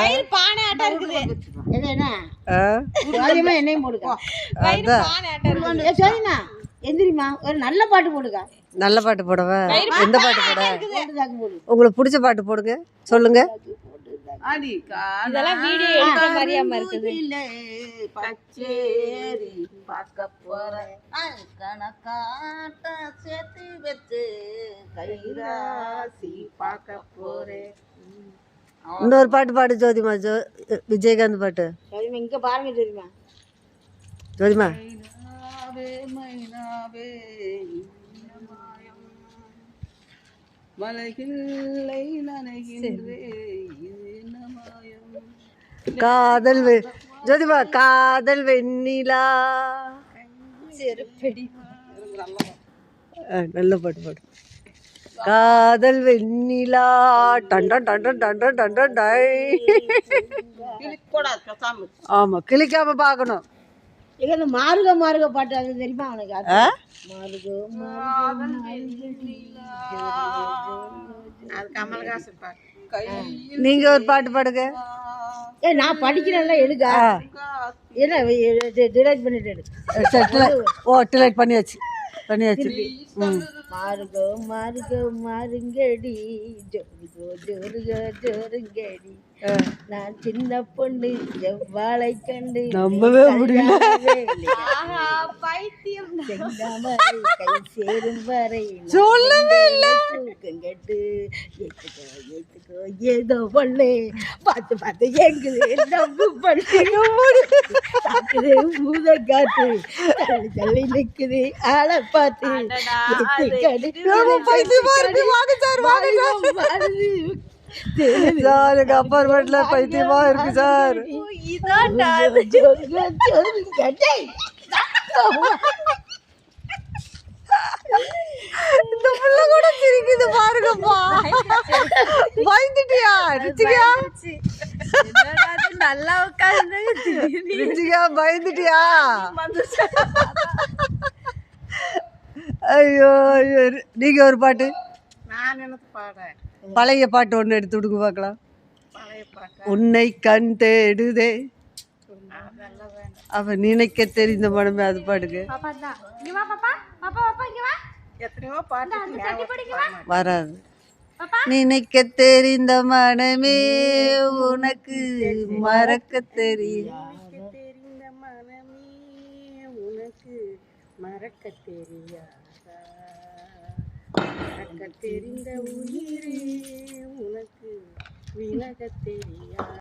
வயிறு பானை ஆட்டம் இருக்குது. இது என்ன ஜோதிமா என்னையும் போடுக்கா. வயிறு பானை ஆட்டம் இருக்குது. ஜோதிமா எந்திரிமா ஒரு நல்ல பாட்டு போடுக்கா. நல்ல பாட்டு போடவா? எந்த பாட்டு போட? போடு. உங்களுக்கு பிடிச்ச பாட்டு போடுங்க, சொல்லுங்க. இதெல்லாம் வீடியோ எடுக்கிற மாதிரியாம இருக்குது. பச்சேரி பார்க்க போறேன் கணக்காட்ட சேர்த்து வச்சு கைராசி பார்க்க போறேன். இன்னொரு பாட்டு பாடு ஜோதிமா. விஜயகாந்த் பாட்டு. ஜோதிமா இங்க பாருங்க ஜோதிமா. ஜோதிமா மைனாவே மலைகளை நனைகின்றே காதல் ஜோதிமா காதல் வெண்ணிலா. நல்ல பாட்டு பாடு. காதல் வெண்ணிலா டன் டன் டன் டன் டன் டை. ஆமா கிளிக்காம பாக்கணும். எங்க மாறுக மாறுக பாட்டு அது தெரியுமா அவனுக்கு? கமல்ஹாசன் பாட்டு. நீங்க ஒரு பாட்டு பாடுங்க. நான் படிக்கிறேன்ல எடுக்கா. என்ன டிலைட் பண்ணிட்டு எடு. ஓ டிலைட் பண்ணியாச்சு. மாறுகோ மாறுகோ மாறுங்கடி ஜோருகோ ஜோருகோ ஜோருங்கடி. நான் சின்ன பொண்ணு செவ்வாழை கண்டு நம்பவே முடியல. செங்காமரை கை சேரும் வரை சொல்லவே இல்லை. கேட்டு ஏத்துக்கோ ஏத்துக்கோ ஏதோ பொண்ணு பார்த்து பார்த்து எங்குது நம்பு பண்ணு சாக்குது மூத காத்து தள்ளி தள்ளி நிக்குது ஆளை பார்த்து அப்பார்ட்மெண்ட்ல பைத்தியமா இருக்கு சார். இந்த புள்ள கூட சிரிக்குது பாருங்கப்பா. பயந்துட்டியா ரிச்சிகா? நல்லா உட்கார்ந்து ரிச்சிகா பயந்துட்டியா? ஐயோ ஐயோ. நீங்க ஒரு பாட்டு. நான் என்ன பாடுறேன்? பழைய பாட்டு ஒன்று எடுத்து விடுங்க பார்க்கலாம். உன்னை கண் தேடுதே அவ நினைக்க தெரிந்த மனமே அது பாடுங்க. வராது. நினைக்க தெரிந்த மனமே உனக்கு மறக்க தெரியும். மறக்க தெரியாதா மறக்க தெரிந்த உயிரே உனக்கு விலக தெரியா.